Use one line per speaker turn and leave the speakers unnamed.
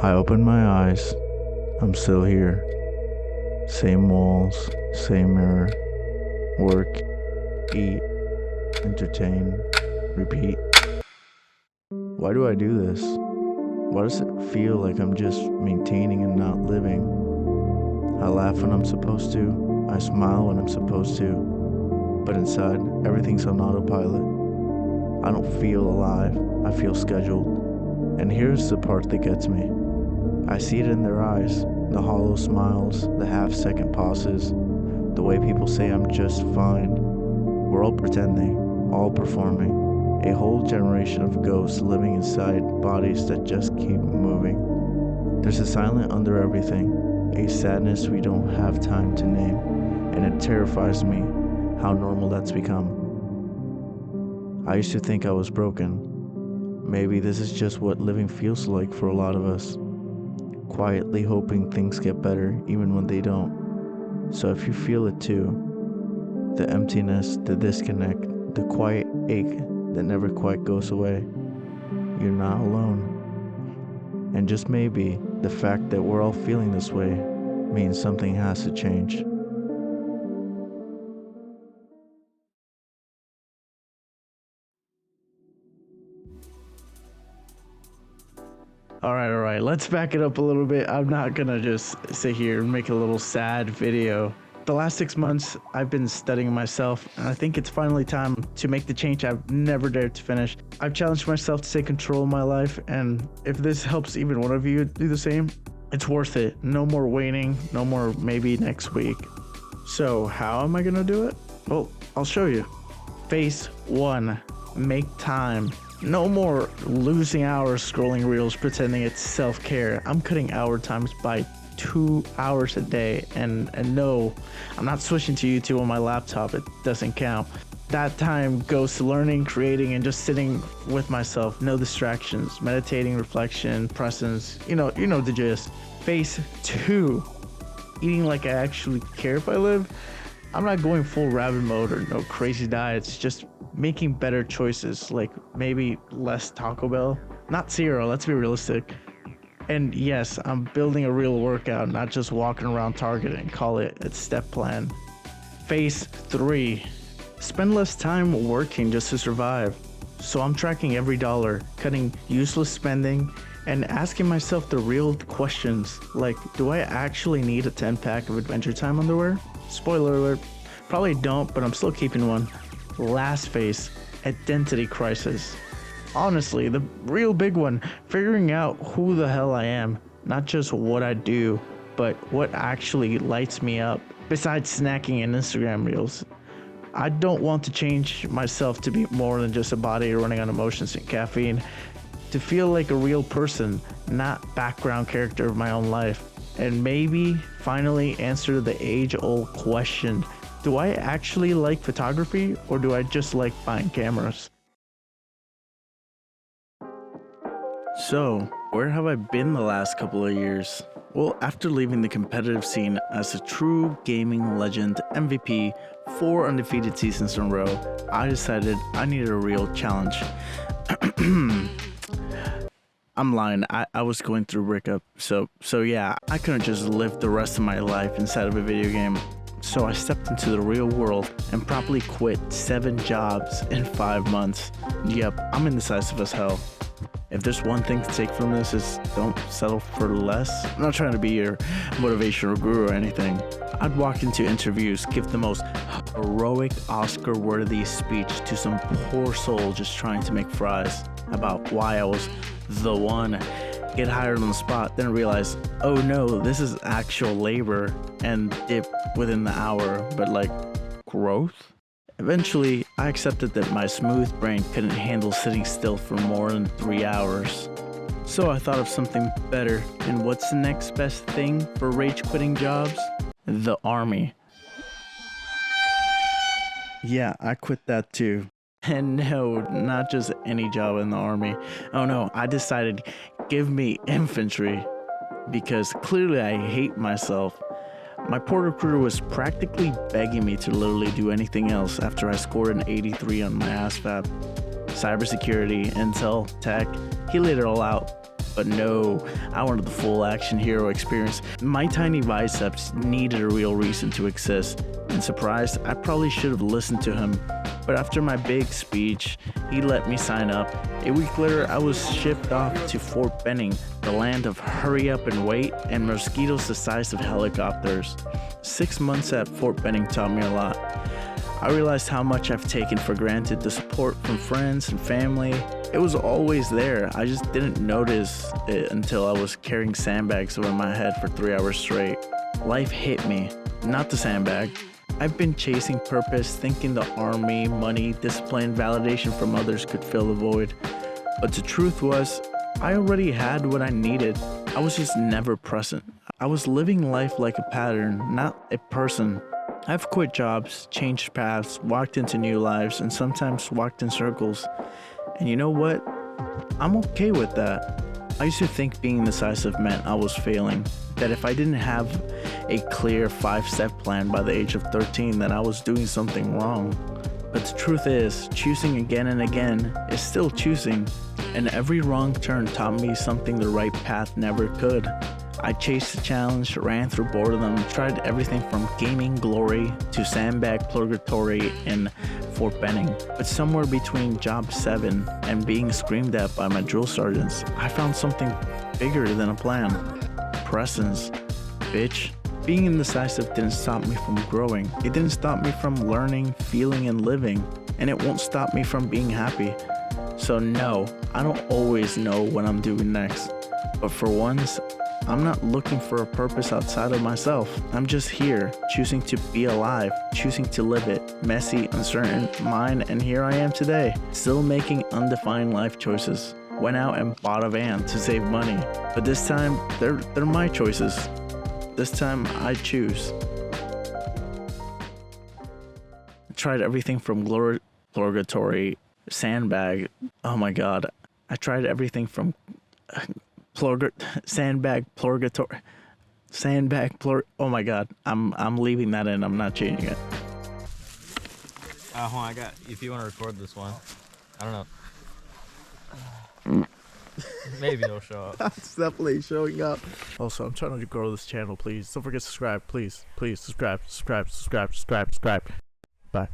I open my eyes. I'm still here. Same walls, same mirror. Work, eat, entertain, repeat. Why do I do this? Why does it feel like I'm just maintaining and not living? I laugh when I'm supposed to. I smile when I'm supposed to. But inside, everything's on autopilot. I don't feel alive. I feel scheduled. And here's the part that gets me. I see it in their eyes, the hollow smiles, the half-second pauses, the way people say I'm just fine. We're all pretending, all performing, a whole generation of ghosts living inside bodies that just keep moving. There's a silence under everything, a sadness we don't have time to name, and it terrifies me how normal that's become. I used to think I was broken. Maybe this is just what living feels like for a lot of us. Quietly hoping things get better even when they don't. So if you feel it too, the emptiness, the disconnect, the quiet ache that never quite goes away, you're not alone. And just maybe the fact that we're all feeling this way means something has to change. All right. Let's back it up a little bit. I'm not gonna just sit here and make a little sad video. The last 6 months, I've been studying myself, and I think it's finally time to make the change I've never dared to finish. I've challenged myself to take control of my life, and if this helps even one of you do the same, it's worth it. No more waiting, no more maybe next week. So how am I gonna do it? Well, I'll show you. Phase 1, make time. No more losing hours scrolling reels pretending it's self-care. I'm cutting hour times by 2 hours a day, and no, I'm not switching to YouTube on my laptop. It doesn't count. That time goes to learning, creating, and just sitting with myself. No distractions, meditating, reflection, presence. You know the gist. Phase 2, eating like I actually care if I live. I'm not going full rabbit mode or no crazy diets, just making better choices, like maybe less Taco Bell, not zero, let's be realistic. And yes, I'm building a real workout, not just walking around Target and call it a step plan. Phase 3, spend less time working just to survive. So I'm tracking every dollar, cutting useless spending, and asking myself the real questions, like, do I actually need a 10-pack of Adventure Time underwear? Spoiler alert, probably don't, but I'm still keeping one. Last phase, identity crisis. Honestly, the real big one, figuring out who the hell I am, not just what I do, but what actually lights me up, besides snacking and Instagram reels. I don't want to change myself to be more than just a body running on emotions and caffeine, to feel like a real person, not background character of my own life. And maybe finally answer the age-old question, do I actually like photography, or do I just like buying cameras? So, where have I been the last couple of years? Well, after leaving the competitive scene as a true gaming legend MVP 4 undefeated seasons in a row, I decided I needed a real challenge. I'm lying, I was going through a breakup, so yeah, I couldn't just live the rest of my life inside of a video game. So I stepped into the real world and promptly quit 7 jobs in 5 months. Yep, I'm indecisive as hell. If there's one thing to take from this, is don't settle for less. I'm not trying to be your motivational guru or anything. I'd walk into interviews, give the most heroic Oscar-worthy speech to some poor soul just trying to make fries about why I was the one, get hired on the spot, then realize, oh no, this is actual labor, and dip within the hour, but like, growth? Eventually, I accepted that my smooth brain couldn't handle sitting still for more than 3 hours. So I thought of something better, and what's the next best thing for rage quitting jobs? The army. Yeah, I quit that too. And no, not just any job in the army. Oh no, I decided, give me infantry. Because clearly I hate myself. My poor recruiter was practically begging me to literally do anything else after I scored an 83 on my ASVAB. Cybersecurity, intel, tech, he laid it all out. But no, I wanted the full action hero experience. My tiny biceps needed a real reason to exist. And surprised, I probably should have listened to him. But after my big speech, he let me sign up. A week later, I was shipped off to Fort Benning, the land of hurry up and wait and mosquitoes the size of helicopters. 6 months at Fort Benning taught me a lot. I realized how much I've taken for granted the support from friends and family. It was always there. I just didn't notice it until I was carrying sandbags over my head for 3 hours straight. Life hit me, not the sandbag. I've been chasing purpose, thinking the army, money, discipline, validation from others could fill the void. But the truth was, I already had what I needed. I was just never present. I was living life like a pattern, not a person. I've quit jobs, changed paths, walked into new lives, and sometimes walked in circles. And you know what? I'm okay with that. I used to think being indecisive meant I was failing, that if I didn't have a clear 5-step plan by the age of 13, that I was doing something wrong. But the truth is, choosing again and again is still choosing, and every wrong turn taught me something the right path never could. I chased the challenge, ran through boredom, tried everything from gaming glory to sandbag purgatory in Fort Benning. But somewhere between job 7 and being screamed at by my drill sergeants, I found something bigger than a plan. Presence. Bitch. Being indecisive didn't stop me from growing. It didn't stop me from learning, feeling, and living. And it won't stop me from being happy. So no, I don't always know what I'm doing next. But for once, I'm not looking for a purpose outside of myself. I'm just here, choosing to be alive, choosing to live it. Messy, uncertain, mine, and here I am today, still making undefined life choices. Went out and bought a van to save money. But this time, they're my choices. This time, I choose. I tried everything from purgatory, sandbag. Oh my god. I tried everything from sandbag purgatory. Oh my god. I'm leaving that in. I'm not changing it.
Hold on, I got. If you want to record this one, I don't know. Maybe it'll show up.
It's definitely showing up. Also, I'm trying to grow this channel. Please don't forget to subscribe. Please subscribe. Bye.